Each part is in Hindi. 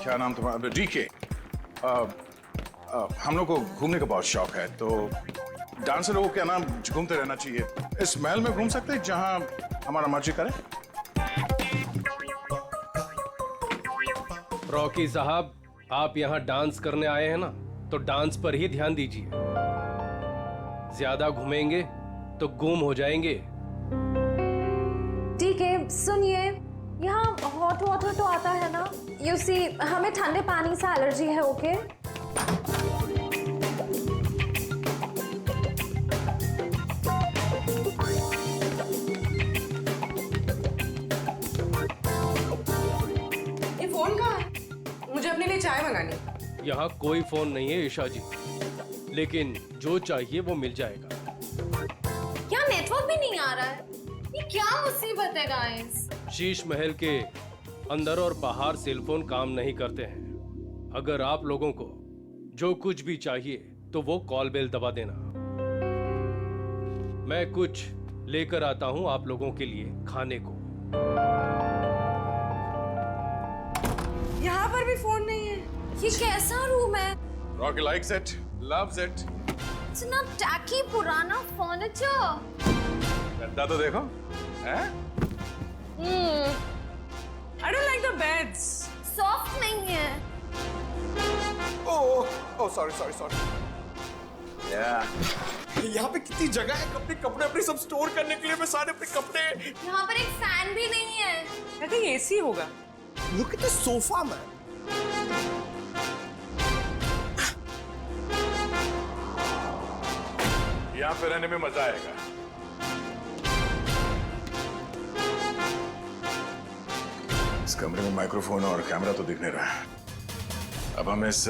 क्या नाम तुम्हारा? डीके। हम लोग को घूमने का बहुत शौक है, तो डांसर लोगों के नाम घूमते रहना चाहिए। इस महल में घूम सकते हैं जहां हमारा मर्जी करे। रॉकी साहब, आप यहाँ डांस करने आए हैं ना, तो डांस पर ही ध्यान दीजिए। ज्यादा घूमेंगे तो गुम हो जाएंगे। ठीक है, सुनिए, यहाँ हॉट वाटर तो आता है ना? यू सी, हमें ठंडे पानी से एलर्जी है, ओके? ये फोन कहाँ है? मुझे अपने लिए चाय मंगानी। यहाँ कोई फोन नहीं है ईशा जी, लेकिन जो चाहिए वो मिल जाएगा। क्या नेटवर्क भी नहीं आ रहा है? ये क्या मुसीबत है गाइस? शीश महल के अंदर और बाहर सेलफोन काम नहीं करते हैं। अगर आप लोगों को जो कुछ भी चाहिए तो वो कॉल बेल दबा देना। मैं कुछ लेकर आता हूं आप लोगों के लिए खाने को। यहाँ पर भी फोन नहीं है। ये कैसा रूम है? Rocky likes it, loves it. इतना टैकी पुराना फर्नीचर। गद्दा तो देखो, हैं? I don't like the beds. Soft नहीं है। Oh sorry sorry sorry. यहाँ पे कितनी जगह है अपने कपड़े अपने सब स्टोर करने के लिए। मैं सारे अपने कपड़े। यहाँ पर एक फैन भी नहीं है। I think AC होगा। Look at the sofa, man. यहाँ पे रहने में मजा आएगा। इस कमरे में माइक्रोफोन और कैमरा तो दिख नहीं रहा है। अब हम इस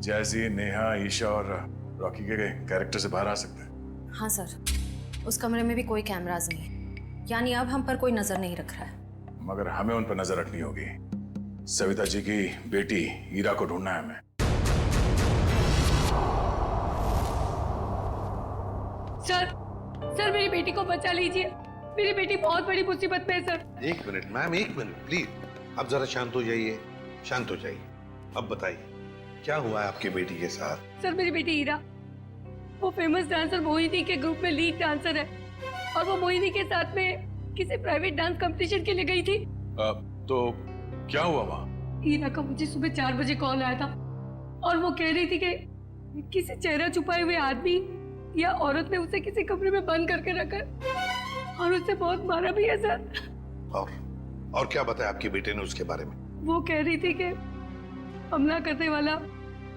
जैजी, नेहा, ईशा और रॉकी के कैरेक्टर से बाहर आ सकते हैं। हाँ सर, उस कमरे में भी कोई कैमराज नहीं है, यानी अब हम पर कोई नजर नहीं रख रहा है। मगर हमें उन पर नजर रखनी होगी। सविता जी की बेटी ईरा को ढूंढना है हमें। सर मेरी बेटी को बचा लीजिए। मेरी बेटी बहुत बड़ी मुसीबत में है सर। एक मिनट मैम, एक मिनट प्लीज। अब जरा शांत हो जाइए, शांत हो जाइए। अब बताइए क्या हुआ है आपकी बेटी के साथ? सर मेरी बेटी ईरा, वो फेमस डांसर मोहिनी के ग्रुप में लीड डांसर है, और वो मोहिनी के साथ में किसी प्राइवेट डांस कंपटीशन के लिए गई थी। तो क्या हुआ वहाँ? ईरा का मुझे सुबह 4 बजे कॉल आया था, और वो कह रही थी कि किसी चेहरा छुपाए हुए आदमी या औरत ने उसे किसी कमरे में बंद करके रखा है, और उसे बहुत मारा भी है सर। और क्या बताया आपकी बेटे ने उसके बारे में? वो कह रही थी कि हमला करने वाला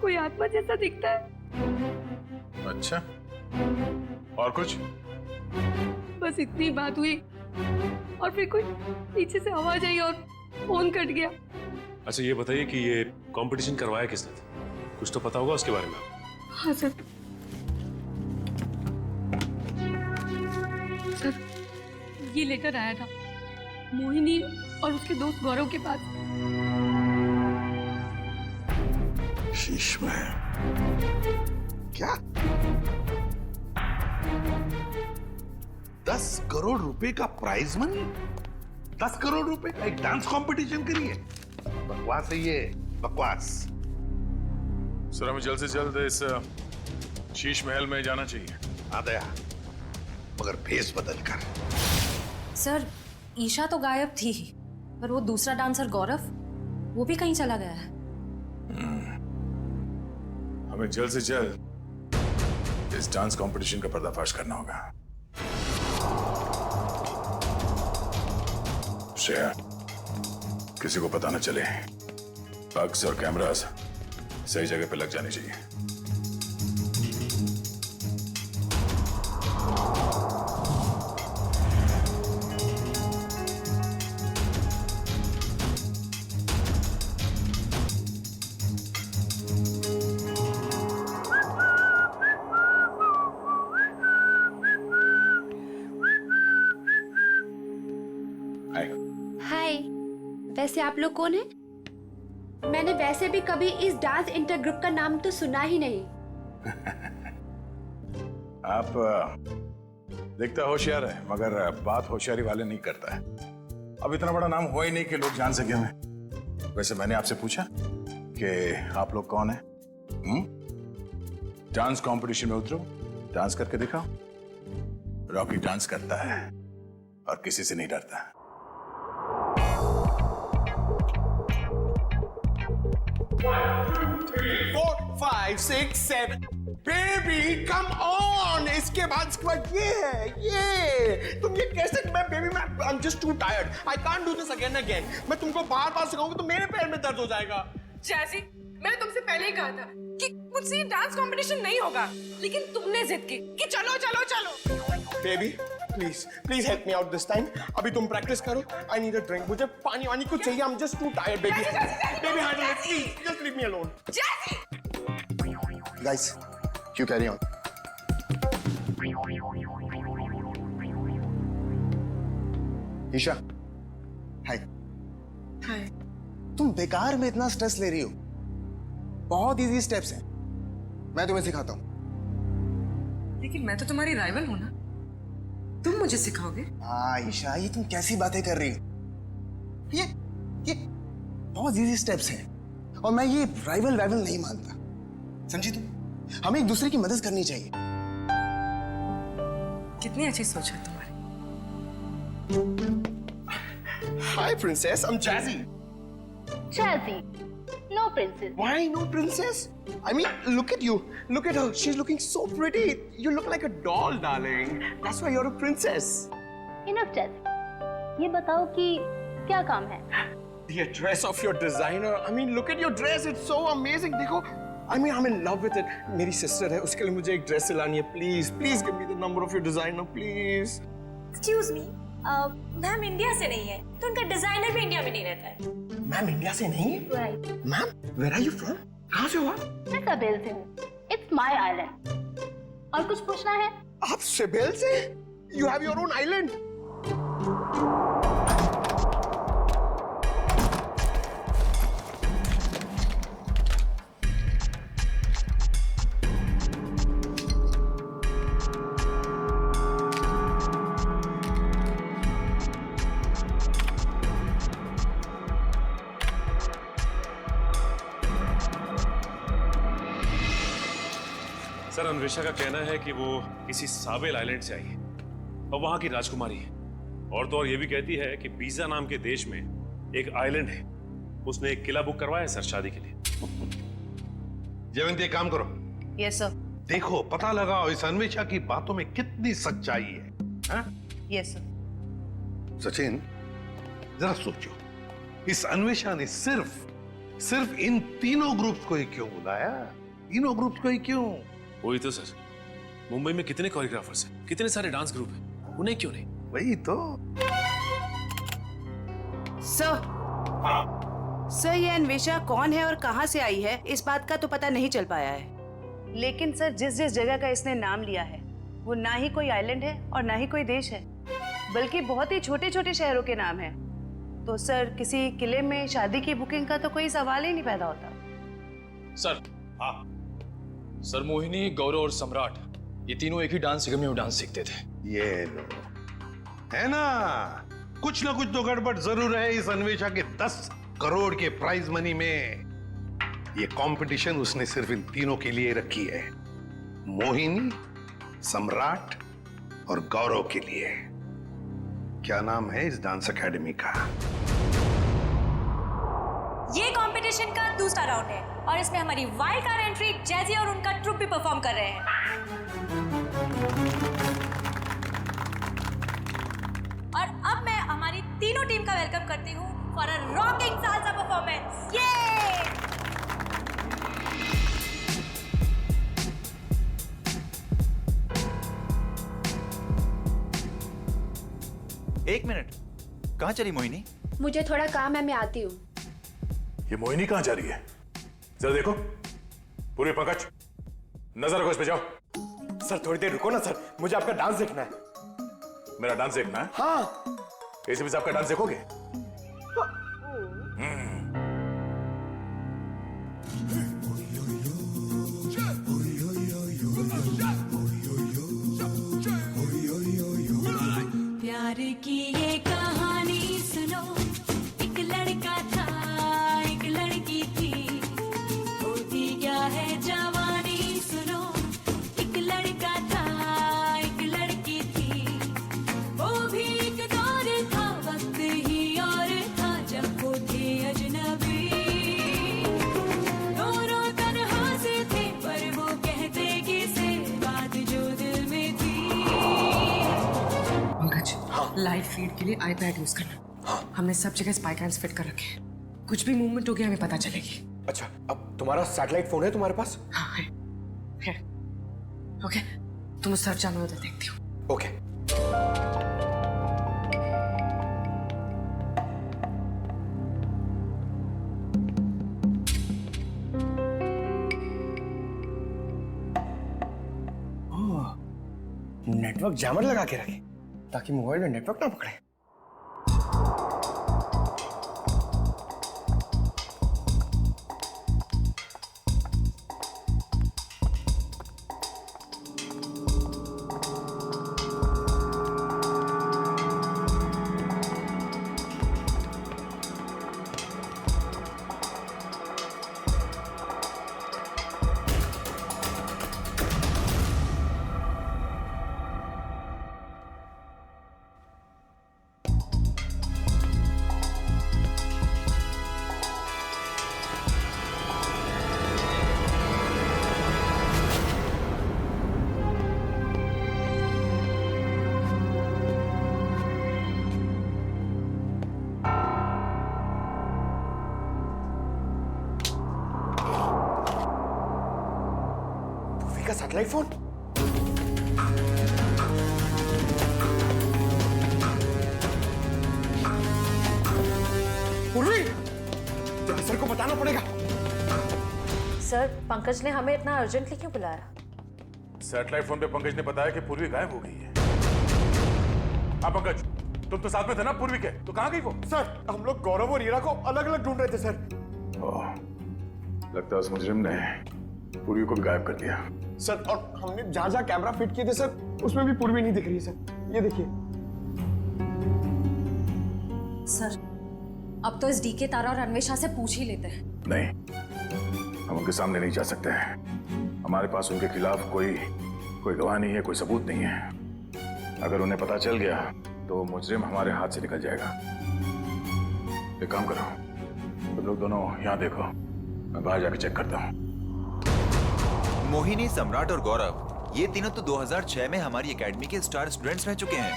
कोई आत्मा जैसा दिखता है। अच्छा, और कुछ? बस इतनी बात हुई, और फिर कोई पीछे से आवाज आई और फोन कट गया। अच्छा ये बताइए कि ये कंपटीशन करवाया किसने था? कुछ तो पता होगा उसके बारे में। हाँ सर, ये लेटर आया था मोहिनी और उसके दोस्त गौरव के पास। शीश में क्या 10 करोड़ रुपए का प्राइज मनी? 10 करोड़ रुपए का एक डांस कंपटीशन के लिए? बकवास है ये, बकवास। सर हमें जल्द से जल्द इस शीश महल में जाना चाहिए। आ गया, मगर फेस बदल कर। सर, ईशा तो गायब थी ही, पर वो दूसरा डांसर गौरव, वो भी कहीं चला गया है। हमें जल्द से जल्द इस डांस कंपटीशन का पर्दाफाश करना होगा। श्रेया, किसी को पता न चले। बग्स और कैमरास सही जगह पे लग जाने चाहिए। हाय, वैसे आप लोग कौन हैं? मैंने वैसे भी कभी इस डांस इंटर ग्रुप का नाम तो सुना ही नहीं। आप दिखता होशियार है, मगर बात होशियारी वाले नहीं करता है। अब इतना बड़ा नाम हुआ ही नहीं कि लोग जान सके हमें। वैसे मैंने आपसे पूछा कि आप लोग कौन हैं? डांस कंपटीशन में उतरो, डांस करके दिखाओ। रॉकी डांस करता है और किसी से नहीं डरता। Four, 5, 6, 7. Baby, come on! इसके बाद ये है, ये तुम ये कैसे? I'm just too tired. I can't do this again. मैं तुमको बार-बार सिखाऊंगा तो मेरे पैर में दर्द हो जाएगा। जैसी मैंने तुमसे पहले ही कहा था कि मुझसे डांस कंपटीशन नहीं होगा, लेकिन तुमने जिद की कि चलो चलो चलो। Baby, please help me out this time. अभी तुम प्रैक्टिस करो। I need a drink. मुझे पानी कुछ चाहिए। I'm just too tired, baby. Baby, handle it, please. Just leave me alone. जैसी Guys, you carry on. Isha, हाय। हाय। तुम बेकार में इतना स्ट्रेस ले रही हो। बहुत इजी स्टेप्स हैं, मैं तुम्हें सिखाता हूँ। लेकिन मैं तो तुम्हारी राइवल हूँ ना, तुम मुझे सिखाओगे? हाँ ईशा, ये तुम कैसी बातें कर रही हो? ये बहुत इजी स्टेप्स हैं और मैं ये राइवल नहीं मानता। समझी तुम? हमें एक दूसरे की मदद करनी चाहिए। कितनी अच्छी सोच है तुम्हारी। Hi princess, I'm Jazzy. Jazzy, no princess. Why no princess? I mean, look at you. Look at her. She's looking so pretty. You look like a doll, darling. That's why you're a princess. Enough, Jazzy. ये बताओ कि क्या काम है? The address of your designer. I mean, look at your dress. It's so amazing. देखो, I mean, I'm in love with it. मेरी sister है, उसके लिए मुझे एक dress सिलानी है. Please give me the number of your designer, please. Excuse me, ma'am India से नहीं है तो उनका डिजाइनर भी इंडिया में नहीं रहता है। मैम इंडिया से नहीं है? Right. Ma'am, where are you from? कहाँ से हो आप? मैं सቤल से हूँ। It's my island. और कुछ पूछना है? आप सिबेल से? You have your own island. Sir, Anvesha का कहना है कि वो किसी साबेल आइलैंड से आई है और वहां की राजकुमारी है। और तो और ये भी कहती है कि बीजा नाम के देश में एक आइलैंड है, उसने एक किला बुक करवाया है सर शादी के लिए। जयवंती, एक काम करो। Yes sir. देखो, पता लगाओ इस अन्वेषा की बातों में कितनी सच्चाई है। हाँ? Yes sir. सचिन, जरा सोचो, इस अन्वेषा ने सिर्फ इन तीनों ग्रुप्स को ही क्यों बुलाया? तीनों ग्रुप्स को ही क्यों? वही तो सर, मुंबई में कितने कोरियोग्राफर्स हैं, कितने सारे डांस ग्रुप हैं, उन्हें क्यों नहीं? वही तो। सर, ये अन्वेषा कौन है और कहां से आई है, इस बात का तो पता नहीं चल पाया है। लेकिन सर, जिस जगह का इसने नाम लिया है वो ना ही कोई आइलैंड है और ना ही कोई देश है, बल्कि बहुत ही छोटे छोटे शहरों के नाम है। तो सर, किसी किले में शादी की बुकिंग का तो कोई सवाल ही नहीं पैदा होता। सर, हाँ सर, मोहिनी, गौरव और सम्राट ये तीनों एक ही डांस अकेडमी में डांस सीखते थे। ये लो, है ना, कुछ ना कुछ तो गड़बड़ जरूर है इस अन्वेषा के 10 करोड़ के प्राइज मनी में। ये कंपटीशन उसने सिर्फ इन तीनों के लिए रखी है, मोहिनी, सम्राट और गौरव के लिए। क्या नाम है इस डांस एकेडमी का? ये कंपटीशन का दूसरा राउंड है और इसमें हमारी वाइल्ड कार्ड एंट्री जैजी और उनका ट्रुप भी परफॉर्म कर रहे हैं। और अब मैं हमारी तीनों टीम का वेलकम करती हूँ for a rocking salsa performance. ये एक मिनट, कहाँ चली मोहिनी? मुझे थोड़ा काम है, मैं आती हूँ। ये मोहिनी कहाँ जा रही है? जरा देखो, पूरे पंकज नजर रखो इस पे। जाओ। सर थोड़ी देर रुको ना सर, मुझे आपका डांस देखना है। मेरा डांस देखना है? हाँ। एसीपी साहब का डांस देखोगे? प्यार की ये कहानी सुनो, एक लड़का था फीड के लिए आईपैड यूज करना। हाँ। हमने सब जगह स्पाई कैम्स फिट कर रखे हैं। कुछ भी मूवमेंट हो गया हमें पता चलेगी। अच्छा, अब तुम्हारा सैटेलाइट फोन है तुम्हारे पास? हाँ है। ओके, तुम उस तरफ जाओ, मैं उधर देखती हूँ। ओके। नेटवर्क जैमर लगा के रखे ताकि मोबाइल में नेटवर्क ना पकड़े। का सैटेलाइट फोन? पूर्वी, सर को बताना पड़ेगा। सर, पंकज ने हमें इतना अर्जेंटली क्यों बुलाया? सैटेलाइट फोन पे पंकज ने बताया कि पूर्वी गायब हो गई है। हाँ पंकज, तुम तो साथ में थे ना पूर्वी के, तो कहाँ गई वो? सर, हम लोग गौरव और हीरा को अलग अलग ढूंढ रहे थे सर। लगता है उस मुजरिम ने पूर्वी को भी गायब कर दिया। सर, और हमने जहां जहां कैमरा फिट किए थे सर, उसमें भी पूर्वी नहीं दिख रही है सर। ये देखिए। सर, अब तो इस डीके तारा और अन्वेषा से पूछ ही लेते हैं। नहीं, हम उनके सामने नहीं जा सकते हैं। हमारे पास उनके खिलाफ कोई गवाह नहीं है, कोई सबूत नहीं है। अगर उन्हें पता चल गया तो मुजरिम हमारे हाथ से निकल जाएगा। एक काम करो, तुम लोग दोनों यहाँ देखो, मैं बाहर जाके चेक करता हूँ। मोहिनी, सम्राट और गौरव, ये तीनों तो 2006 में हमारी एकेडमी के स्टार स्टूडेंट्स रह चुके हैं।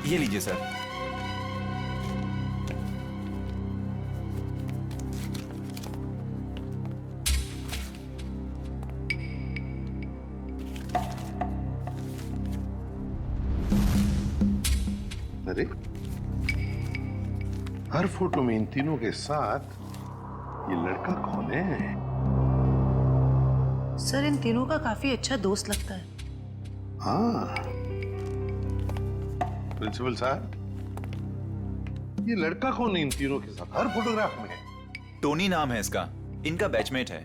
ये लीजिए सर। अरे, हर फोटो में इन तीनों के साथ ये लड़का कौन है? सर, इन तीनों का काफी अच्छा दोस्त लगता है। हाँ, प्रिंसिपल साहब, ये लड़का कौन है इन तीनों के साथ हर फोटोग्राफ में? टोनी नाम है इसका, इनका बैचमेट है।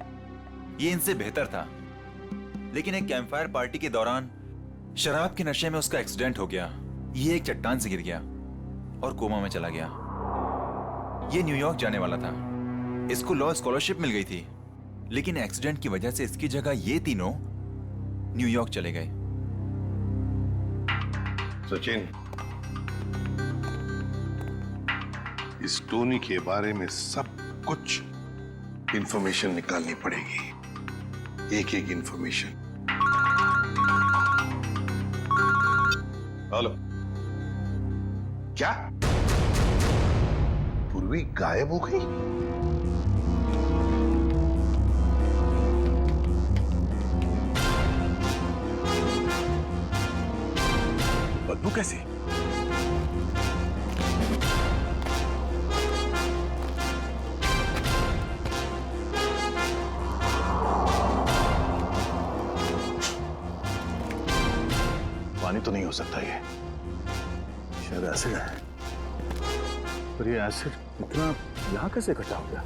ये इनसे बेहतर था, लेकिन एक कैंपफायर पार्टी के दौरान शराब के नशे में उसका एक्सीडेंट हो गया। ये एक चट्टान से गिर गया और कोमा में चला गया। ये न्यूयॉर्क जाने वाला था, इसको लॉ स्कॉलरशिप मिल गई थी, लेकिन एक्सीडेंट की वजह से इसकी जगह ये तीनों न्यूयॉर्क चले गए। सचिन, इस टोनी के बारे में सब कुछ इंफॉर्मेशन निकालनी पड़ेगी, एक एक इंफॉर्मेशन। हेलो, क्या पूर्वी गायब हो गई? बदबू कैसी? पानी तो नहीं हो सकता ये, शायद एसिड है। पर ये एसिड इतना यहां कैसे इकट्ठा हो गया?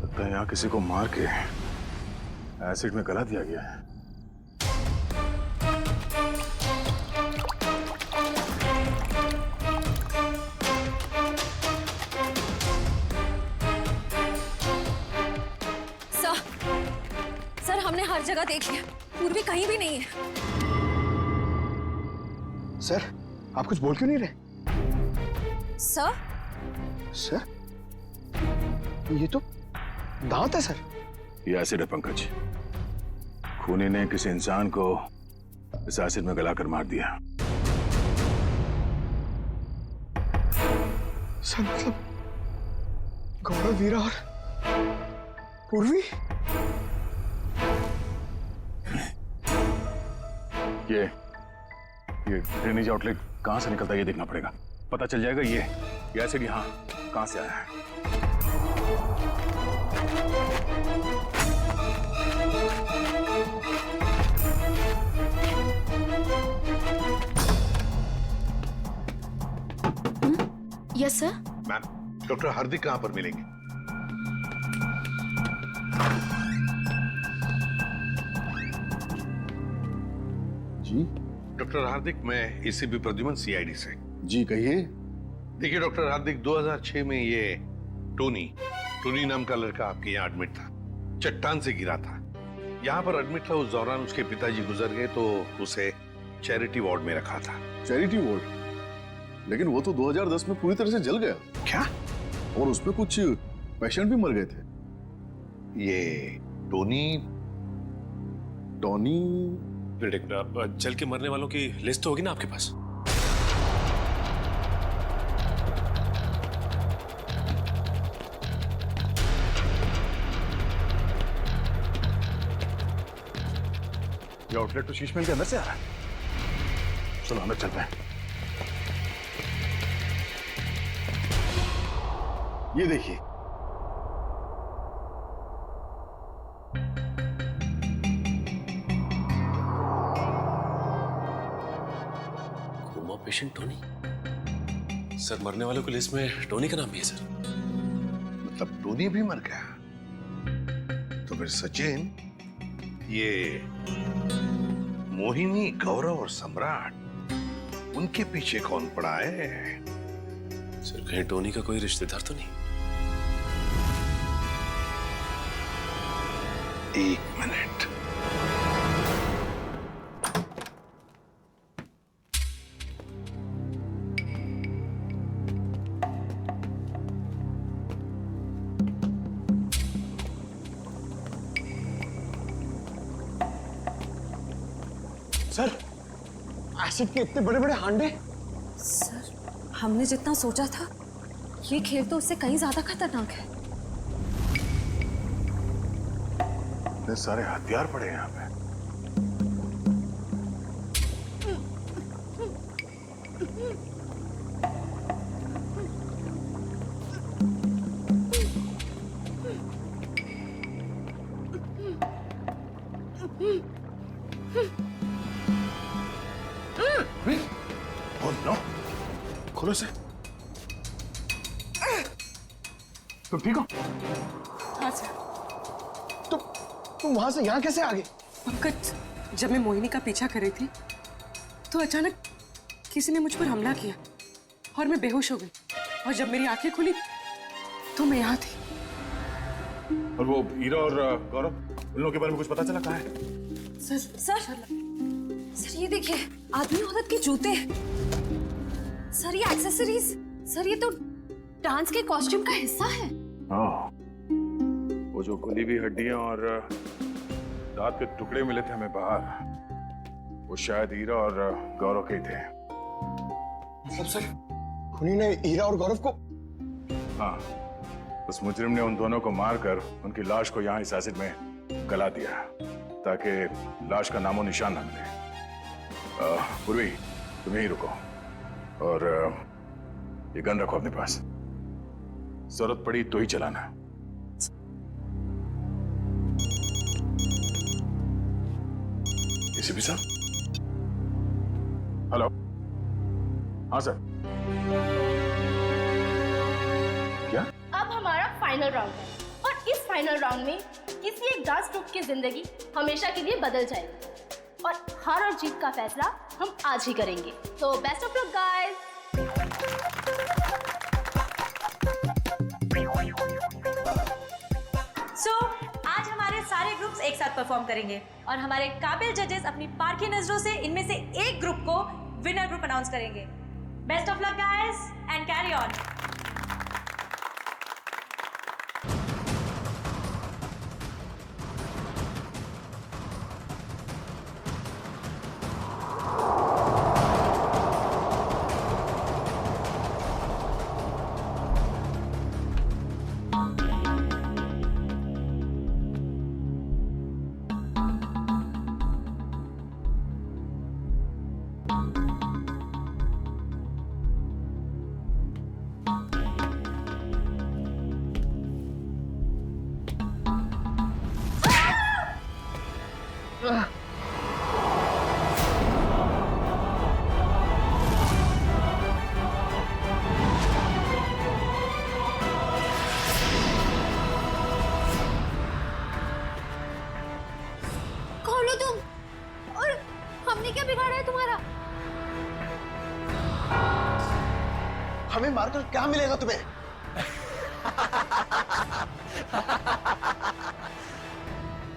लगता है यहां किसी को मार के एसिड में गला दिया गया है। देखिए, पूर्वी कहीं भी नहीं है। सर, आप कुछ बोल क्यों नहीं रहे? सर? सर, ये तो दांत है सर। ये एसिड है पंकज। खूनी ने किसी इंसान को इस एसिड में गलाकर मार दिया। सर मतलब गौरव, वीरा और पूर्वी? ये ड्रेनेज आउटलेट कहां से निकलता है ये देखना पड़ेगा। पता चल जाएगा ये एसिड यहाँ कहां से आया है। Yes sir. मैम, डॉक्टर हार्दिक कहां पर मिलेंगे? जी डॉक्टर हार्दिक, मैं एसीपी प्रद्युमन सीआईडी से। जी कहिए। देखिए डॉक्टर हार्दिक, 2006 में ये टोनी नाम का लड़का आपके यहाँ एडमिट था। चट्टान से गिरा था। यहाँ पर एडमिट था। उस दौरान उसके पिताजी गुजर गए तो उसे चैरिटी वार्ड में रखा था। Charity ward? लेकिन वो तो 2010 में पूरी तरह से जल गया। क्या? और उसमें कुछ पेशेंट भी मर गए थे। ये टोनी जल के मरने वालों की लिस्ट तो होगी ना आपके पास? ये आउटलेट तो शीश महल के अंदर से आ रहा है। चलो अंदर चलते हैं। ये देखिए, कोमा पेशेंट टोनी। सर, मरने वालों की लिस्ट में टोनी का नाम भी है सर। मतलब टोनी भी मर गया? तो फिर सचिन, ये मोहिनी, गौरव और सम्राट, उनके पीछे कौन पड़ा है? सर, कहीं टोनी का कोई रिश्तेदार तो नहीं? एक मिनट। सर, एसिड के इतने बड़े बड़े हांडे। सर, हमने जितना सोचा था, ये खेल तो उससे कहीं ज्यादा खतरनाक है। इतने सारे हथियार पड़े हैं यहाँ पे। नो, खोलो इसे। तुम ठीक हो? हाँ सर। तुम वहां से यहाँ कैसे आ गए? पंकज, जब मैं मोहिनी का पीछा कर रही थी तो अचानक किसी ने मुझ पर हमला किया और मैं बेहोश हो गई। और जब मेरी आंखें खुली तो मैं यहाँ थी। और वो हीरा और गौरव, उन लोगों के बारे में कुछ पता चला? कहाँ है? सर ये देखिए, आदमी औरत के जूते। सर ये एक्सेसरीज। सर ये तो डांस के कॉस्ट्यूम का हिस्सा है। वो जो गली हुई हड्डियां और दांत के टुकड़े मिले थे हमें बाहर, वो शायद हीरा और गौरव के थे। मतलब सर, खूनी ने हीरा और गौरव को? हाँ, उस मुजरिम ने उन दोनों को मारकर उनकी लाश को यहाँ इस एसिड में गला दिया ताकि लाश का नामो निशान न मिले। पूर्वी, तुम यहीं रुको और ये गन रखो अपने पास। जरूरत पड़ी तो ही चलाना। एसीपी साहब? हेलो? हाँ सर। क्या? अब हमारा फाइनल राउंड है और इस फाइनल राउंड में किसी एक डांस ग्रुप की जिंदगी हमेशा के लिए बदल जाएगी और हार और जीत का फैसला हम आज ही करेंगे। तो बेस्ट ऑफ लक गाइस। सो आज हमारे सारे ग्रुप्स एक साथ परफॉर्म करेंगे और हमारे काबिल जजेस अपनी पारखी नजरों से इनमें से एक ग्रुप को विनर ग्रुप अनाउंस करेंगे। Best of luck guys and carry on. खोलो तुम। और हमने क्या बिगाड़ा है तुम्हारा? हमें मारकर क्या मिलेगा तुम्हें?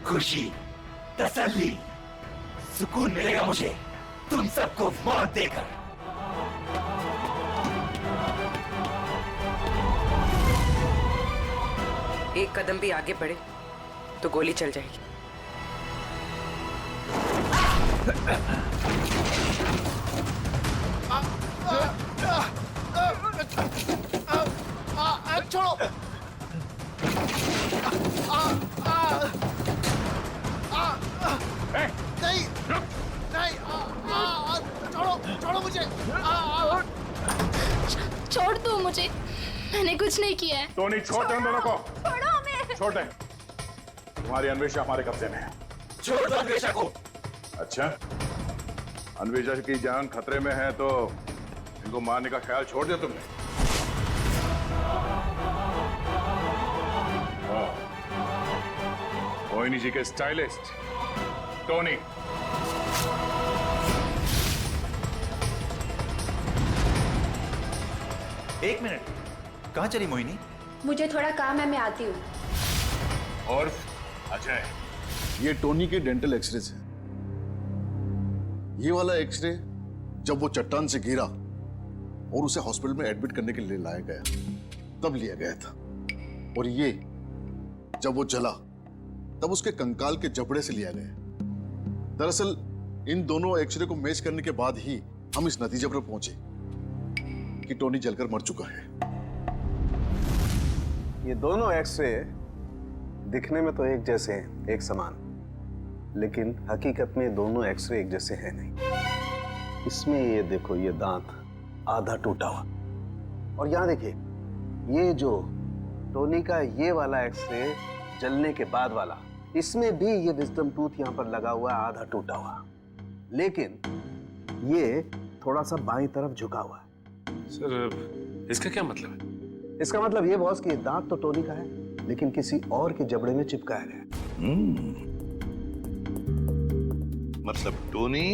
खुशी, तसल्ली, सुकून मिलेगा मुझे तुम सबको मौत देकर। एक कदम भी आगे बढ़े तो गोली चल जाएगी। छोड़ो। नहीं नहीं, छोड़ो मुझे। छोड़ दो मुझे, मैंने कुछ नहीं किया है। टोनी छोड़ दे उन दोनों को। छोड़ो हमें। छोड़ दे। तुम्हारी अन्वेषा हमारे कब्जे में है। छोड़ दो अन्वेषा को। अच्छा, अन्वेषा की जान खतरे में है तो इनको मारने का ख्याल छोड़ दिया तुमने? मोहिनी जी के स्टाइलिस्ट टोनी। एक मिनट, कहाँ चली मोहिनी? मुझे थोड़ा काम है, मैं आती हूँ। और अजय, ये टोनी के डेंटल एक्सरेज है। ये वाला एक्सरे जब वो चट्टान से गिरा और उसे हॉस्पिटल में एडमिट करने के लिए लाया गया तब लिया गया था, और ये जब वो जला तब उसके कंकाल के जबड़े से लिया गया। दरअसल इन दोनों एक्सरे को मैच करने के बाद ही हम इस नतीजे पर पहुंचे कि टोनी जलकर मर चुका है। ये दोनों एक्सरे दिखने में तो एक जैसे हैं, एक समान, लेकिन हकीकत में दोनों एक्सरे एक जैसे हैं नहीं। इसमें ये देखो, ये दांत आधा टूटा हुआ, और यहां देखिए ये जो टोनी का ये वाला एक्सरे जलने के बाद वाला, इसमें भी ये विजडम टूथ यहां पर लगा हुआ है, आधा टूटा हुआ, लेकिन ये थोड़ा सा बाईं तरफ झुका हुआ है। सर इसका क्या मतलब है? इसका मतलब ये बॉस कि दांत तो टोनी का है, लेकिन किसी और के जबड़े में चिपकाया गया। मतलब टोनी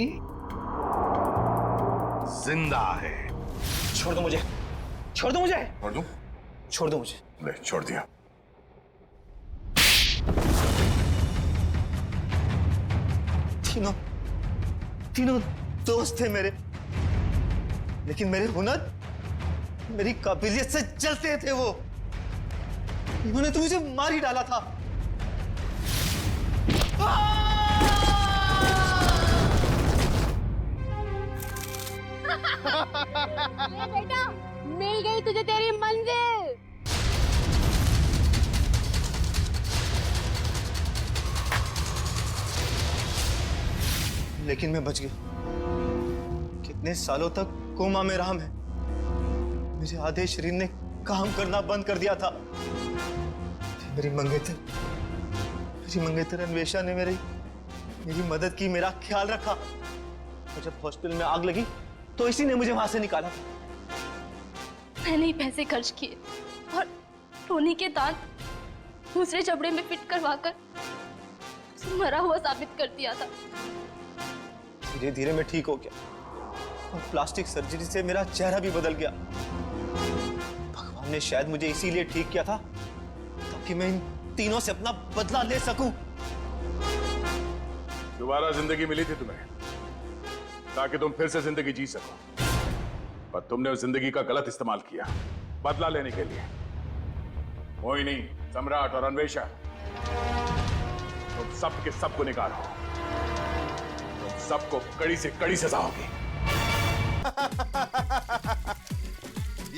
जिंदा है। छोड़ दो मुझे, छोड़ दो मुझे। छोड़ दूं? छोड़ दो मुझे। ले, छोड़ दिया। तीनों दोस्त थे मेरे, लेकिन मेरे हुनर, मेरी काबिलियत से जलते थे वो। इन्होंने तो मुझे मार ही डाला था। ये बेटा, मिल गई तुझे तेरी मंजिल। लेकिन मैं बच गया। कितने सालों तक कोमा में रहा मैं। मेरे आधे शरीर ने काम करना बंद कर दिया था। मेरी मंगेतर अन्वेषा ने मेरी मदद की, मेरा ख्याल रखा, और जब हॉस्पिटल में आग लगी तो इसी ने मुझे वहां से निकाला। मैंने ही पैसे खर्च किए और टोनी के दांत दूसरे जबड़े में फिट करवाकर मरा हुआ साबित कर दिया था। धीरे धीरे मैं ठीक हो गया और प्लास्टिक सर्जरी से मेरा चेहरा भी बदल गया। भगवान ने शायद मुझे इसीलिए ठीक किया था ताकि मैं इन तीनों से अपना बदला ले सकूं। दोबारा जिंदगी मिली थी तुम्हें ताकि तुम फिर से जिंदगी जी सको, पर तुमने उस जिंदगी का गलत इस्तेमाल किया बदला लेने के लिए। मोहिनी, सम्राट और अन्वेषा, तुम सब के सब गुनहगार हो। तुम सबको कड़ी से कड़ी सजा होगी।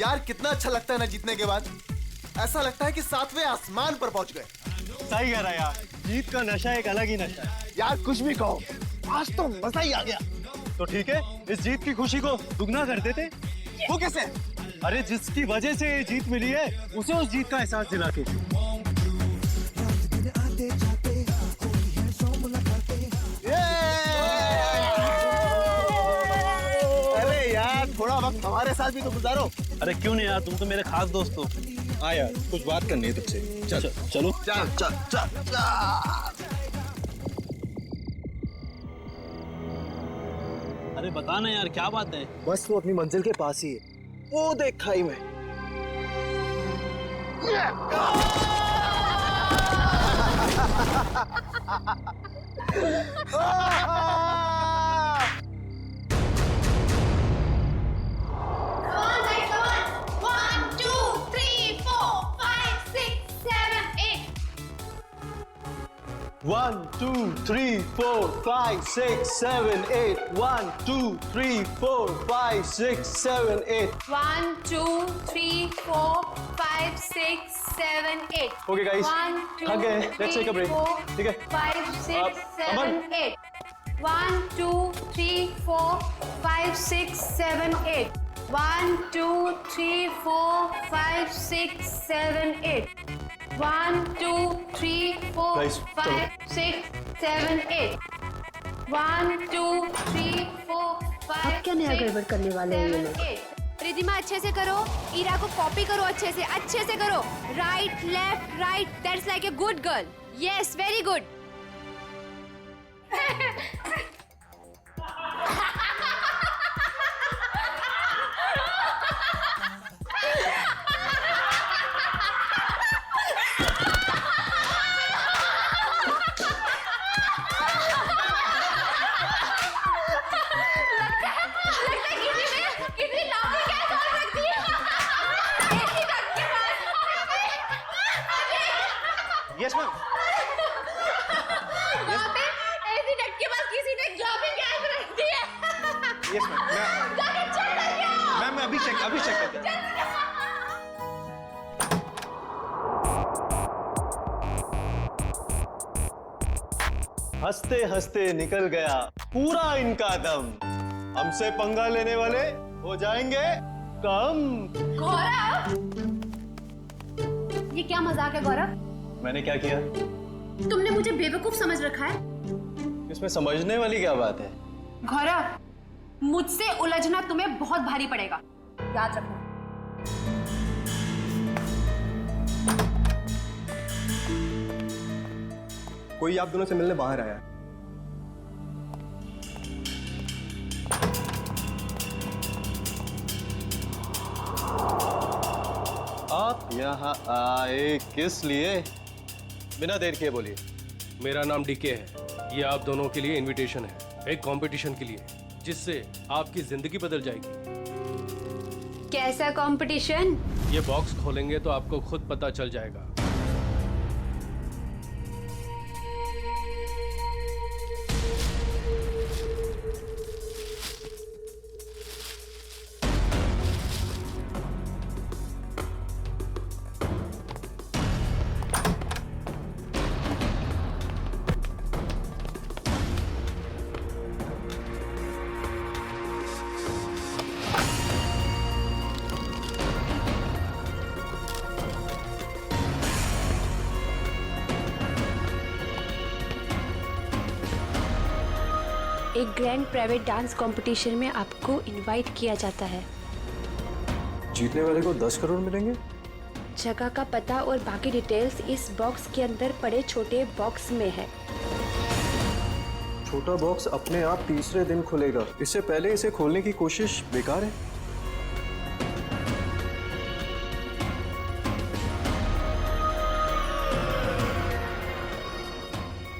यार कितना अच्छा लगता है ना जीतने के बाद। ऐसा लगता है कि 7वें आसमान पर पहुंच गए। सही कह रहा है यार, जीत का नशा एक अलग ही नशा है। यार कुछ भी कहो, आज तो मजा ही आ गया। तो ठीक है, इस जीत की खुशी को दुगना कर देते। वो कैसे? अरे जिसकी वजह से ये जीत मिली है उसे उस जीत का एहसास दिला के। अरे यार थोड़ा वक्त हमारे साथ भी तो गुजारो। अरे क्यों नहीं यार, तुम तो मेरे खास दोस्त हो। हाँ यार, कुछ बात करनी है तुझसे। चल चलो चल चल चल चल। अरे बता ना यार, क्या बात है? बस वो अपनी मंजिल के पास ही है। वो देख खाई में। One, two, three, four, five, six, seven, eight. 1, 2, 3, 4, 5, 6, 7, 8. 1, 2, 3, 4, 5, 6, 7, 8. Okay, guys. 1, 2, Okay, let's take a break. 3, ठीक है? 4, 5, 6, 7, अमन। 8. 1, 2, 3, 4, 5, 6, 7, 8. 1, 2, 3, 4, 5, 6, 7, 8. 1, 2, 3, 4, Guys, 5, 6, 7, 8. 1, 2, 3, 4, 5, क्या नया गड़बड़ करने वाले हैं ये 7, लोग? 8. रिधिमा अच्छे से करो, ईरा को कॉपी करो, अच्छे से करो। Right left right, that's like a good girl. Yes, very good. Yes, ma'am. वहाँ पे ऐसी डट के पास किसी ने जॉबिंग गैस रख दी है। Yes, ma'am. जाके चेक करके आओ। मैम अभी चेक करते हैं। हंसते हंसते निकल गया पूरा इनका दम। हमसे पंगा लेने वाले हो जाएंगे कम। गौरव, ये क्या मजाक है गौरव? मैंने क्या किया? तुमने मुझे बेवकूफ समझ रखा है। इसमें समझने वाली क्या बात है? गौरव, मुझसे उलझना तुम्हें बहुत भारी पड़ेगा, याद रखना। कोई आप दोनों से मिलने बाहर आया है। आप यहाँ आए किस लिए? बिना देर किए बोलिए। मेरा नाम डीके है। ये आप दोनों के लिए इनविटेशन है, एक कंपटीशन के लिए, जिससे आपकी जिंदगी बदल जाएगी। कैसा कंपटीशन? ये बॉक्स खोलेंगे तो आपको खुद पता चल जाएगा। एक ग्रैंड प्राइवेट डांस कंपटीशन में आपको इनवाइट किया जाता है। जीतने वाले को 10 करोड़ मिलेंगे। जगह का पता और बाकी डिटेल्स इस बॉक्स के अंदर पड़े छोटे बॉक्स में है। छोटा बॉक्स अपने आप तीसरे दिन खुलेगा। इससे पहले इसे खोलने की कोशिश बेकार है।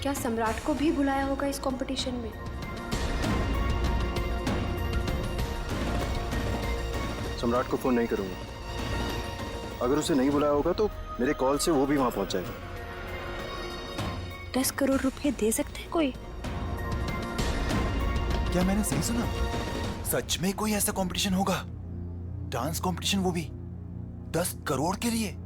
क्या सम्राट को भी बुलाया होगा इस कंपटीशन में? सम्राट को फोन नहीं करूंगा। अगर उसे नहीं बुलाया होगा तो मेरे कॉल से वो भी वहां पहुंच जाएगा। 10 करोड़ रुपए दे सकते हैं कोई? क्या मैंने सही सुना? सच में कोई ऐसा कंपटीशन होगा? डांस कंपटीशन, वो भी 10 करोड़ के लिए?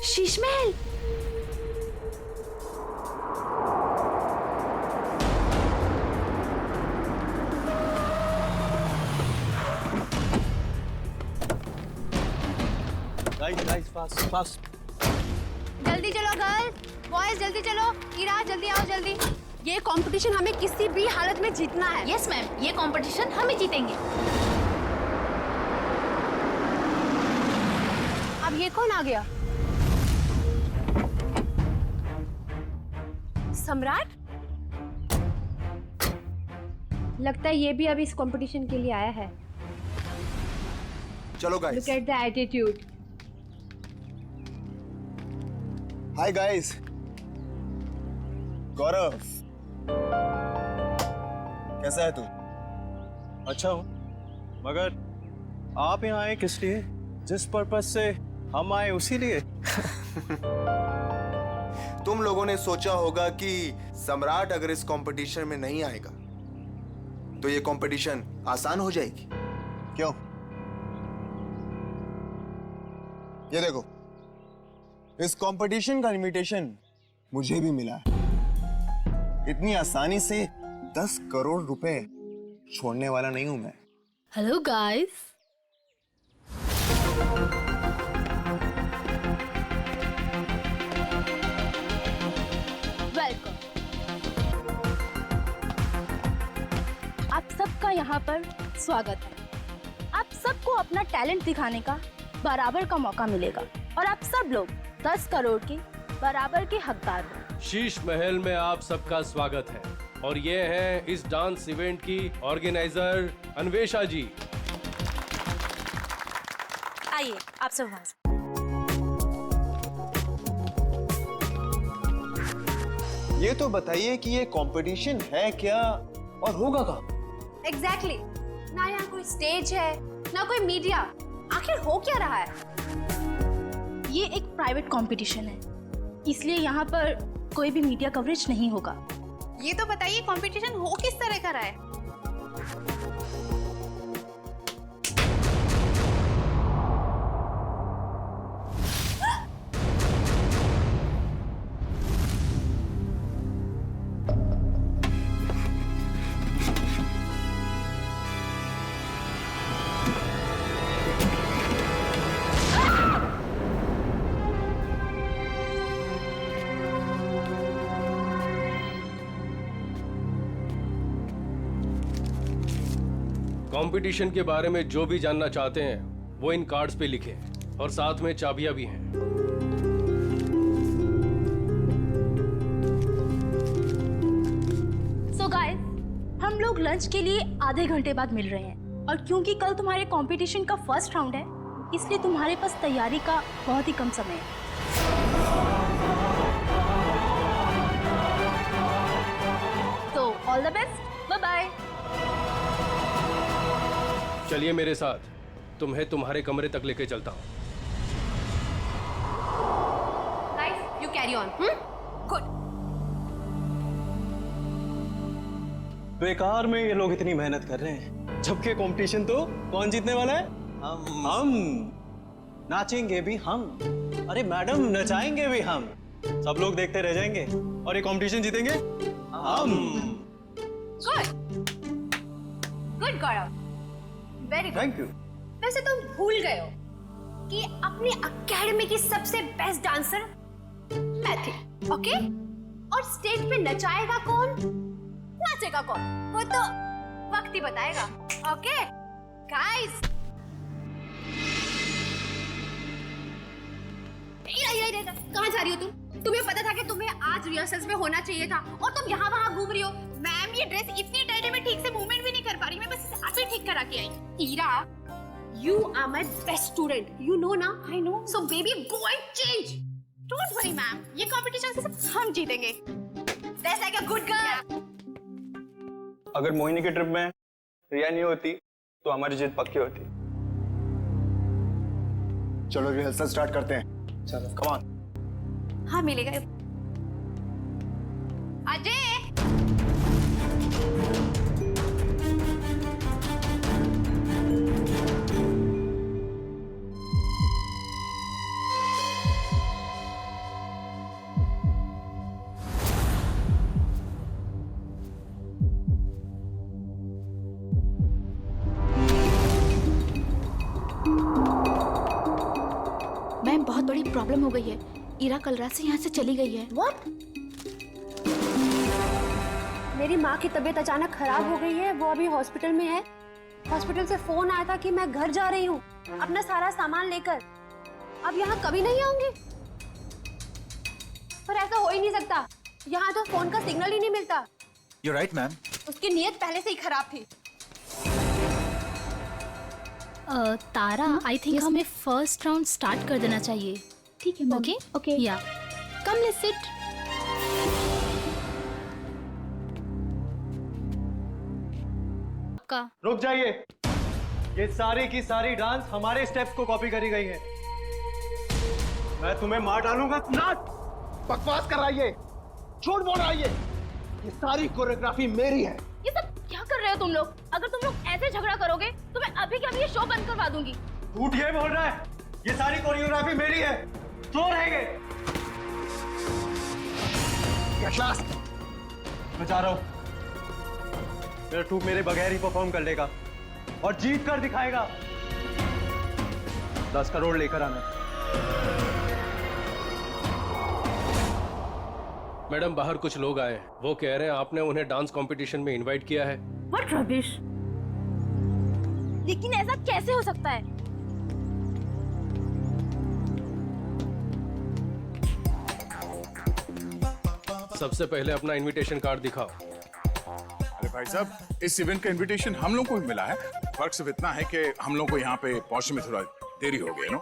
Sheesh Mahal. Guys fast fast. जल्दी चलो गर्ल, बॉयज जल्दी चलो। ईरा जल्दी आओ जल्दी। ये कंपटीशन हमें किसी भी हालत में जीतना है। यस मैम, ये कंपटीशन हमें जीतेंगे। अब ये कौन आ गया? सम्राट? लगता है ये भी अब इस कंपटीशन के लिए आया है। चलो guys. Look at the attitude. Hi guys. Gaurav, कैसा है तू? अच्छा हूँ, मगर आप यहाँ आए किस लिए? जिस पर्पस से हम आए उसी लिए। तुम लोगों ने सोचा होगा कि सम्राट अगर इस कंपटीशन में नहीं आएगा तो ये कंपटीशन आसान हो जाएगी। क्यों? ये देखो, इस कंपटीशन का इनविटेशन मुझे भी मिला है। इतनी आसानी से 10 करोड़ रुपए छोड़ने वाला नहीं हूं मैं। Hello guys. वेलकम। आप सबका यहाँ पर स्वागत है। आप सबको अपना टैलेंट दिखाने का बराबर का मौका मिलेगा और आप सब लोग 10 करोड़ के बराबर के हकदार हो। शीश महल में आप सबका स्वागत है और ये है इस डांस इवेंट की ऑर्गेनाइजर अन्वेषा जी। आइए आप सब वहां से। ये तो बताइए कि ये कंपटीशन है क्या और होगा कहाँ? एग्जैक्टली। ना यहाँ कोई स्टेज है ना कोई मीडिया। आखिर हो क्या रहा है? ये एक प्राइवेट कंपटीशन है, इसलिए यहाँ पर कोई भी मीडिया कवरेज नहीं होगा। ये तो बताइए कंपटीशन हो किस तरह का रहा है? कंपटीशन के बारे में जो भी जानना चाहते हैं वो इन कार्ड्स पे लिखें और साथ में चाबियां भी हैं। सो गाइस, हम लोग लंच के लिए आधे घंटे बाद मिल रहे हैं और क्योंकि कल तुम्हारे कंपटीशन का फर्स्ट राउंड है, इसलिए तुम्हारे पास तैयारी का बहुत ही कम समय है। तो all the best, bye bye. चलिए मेरे साथ, तुम्हें तुम्हारे कमरे तक लेके चलता हूँ। Guys, you carry on. Good. बेकार में ये लोग इतनी मेहनत कर रहे हैं, जबकि कंपटीशन तो कौन जीतने वाला है? हम। नाचेंगे भी हम। अरे मैडम, नचाएंगे भी हम। सब लोग देखते रह जाएंगे और ये कंपटीशन जीतेंगे हम। Good good Gaurav, very good. Thank you. वैसे तुम भूल गए हो कि अपनी अकेडमी की सबसे बेस्ट डांसर मैं थी, ओके? और स्टेज पे नचाएगा कौन, नाचेगा कौन, वो तो वक्त ही बताएगा। ओके गाइस, कहाँ जा रही हो तुम? तुम्हें पता था कि तुम्हें आज रिहर्सल्स में होना चाहिए था और तुम यहाँ वहाँ घूम रही हो। मैम ये ड्रेस इतनी टाइट है, मैं ठीक से मूवमेंट भी नहीं कर पा रही, मैं बस इसे अभी ठीक करा के आई। Ira, you are my best student, you know ना? I know. So baby, go and change. Don't worry, ma'am. ये competition से सब हम जीतेंगे. Dress like a good girl. अगर मोहिनी की ट्रिप में रिया नहीं होती तो हमारी जीत पक्की होती। चलो रिहर्सल स्टार्ट करते हैं। चलो कम ऑन। हाँ मिलेगा। अजय, मैम बहुत बड़ी प्रॉब्लम हो गई है। ईरा कल रात से यहाँ से चली गई है। What? मेरी माँ की तबीयत अचानक खराब हो गई है, वो अभी हॉस्पिटल में है। हॉस्पिटल से फोन आया था कि मैं घर जा रही हूँ अपना सारा सामान लेकर। अब यहाँ कभी नहीं आऊंगी। पर ऐसा हो ही नहीं सकता, यहाँ तो फोन का सिग्नल ही नहीं मिलता। You're right, ma'am. उसकी नीयत पहले से ही खराब थी। तारा, आई थिंक हमें फर्स्ट राउंड स्टार्ट कर देना चाहिए। ठीक है मैम। ओके ओके या कम लेट्स सिट। रुक जाइए, ये सारी की सारी डांस हमारे स्टेप्स को कॉपी करी गई है। मैं तुम्हें मार डालूंगा। नाच बकवास कर रहा है ये, झूठ बोल रहा है ये सारी कोरियोग्राफी मेरी है। ये सब क्या कर रहे हो तुम लोग? अगर तुम लोग ऐसे झगड़ा करोगे तो मैं अभी के अभी ये शो बंद करवा दूंगी। झूठ ये बोल रहा है, ये सारी कोरियोग्राफी मेरी है। तो रहेंगे। मैं जा रहा हूं। मेरा ट्रूप मेरे बगैर ही परफॉर्म कर लेगा और जीत कर दिखाएगा। 10 करोड़ लेकर आना। मैडम बाहर कुछ लोग आए, वो कह रहे हैं आपने उन्हें डांस कंपटीशन में इनवाइट किया है। What rubbish? लेकिन ऐसा कैसे हो सकता है? सबसे पहले अपना इनविटेशन कार्ड दिखाओ। अरे भाई साहब, इस इवेंट का इनविटेशन हम लोग को भी मिला है। फर्क सिर्फ इतना है कि हम लोग को यहाँ पे पहुंचने में थोड़ा देरी हो गई, नो?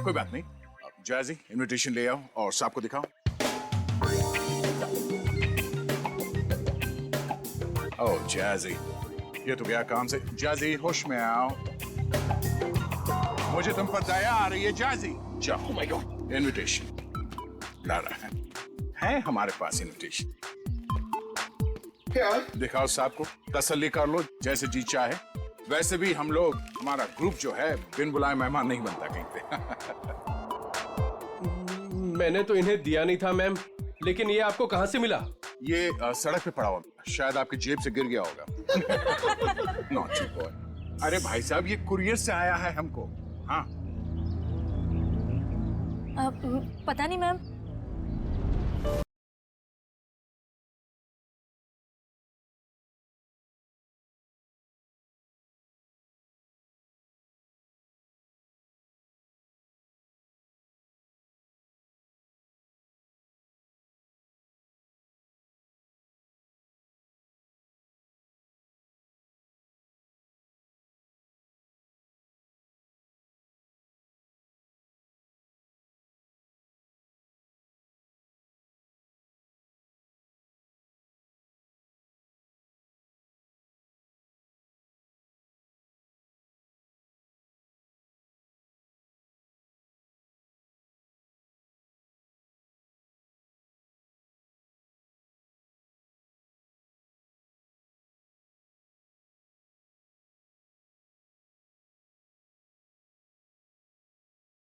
कोई बात नहीं। जैजी, इनविटेशन ले आओ और साहब को दिखाओ। ओह जैजी, ये तो गया काम से। जैजी, होश में आओ। मुझे तुम पर दया आ रही है जैजी। जाओ। माय गॉड, इनविटेशन ला रहा है हमारे पास इनविटेशन। क्या दिखाओ साहब को, तसल्ली कर लो, जैसे जी चाहे। वैसे भी हम लोग, हमारा ग्रुप जो है, बिन बुलाए मेहमान नहीं बनता कहीं पे। मैंने तो इन्हें दिया नहीं था मैम, लेकिन ये आपको कहाँ से मिला? ये सड़क पे पड़ा हुआ, शायद आपकी जेब से गिर गया होगा। Naughty boy. अरे भाई साहब, ये कुरियर से आया है हमको। हाँ पता नहीं मैम,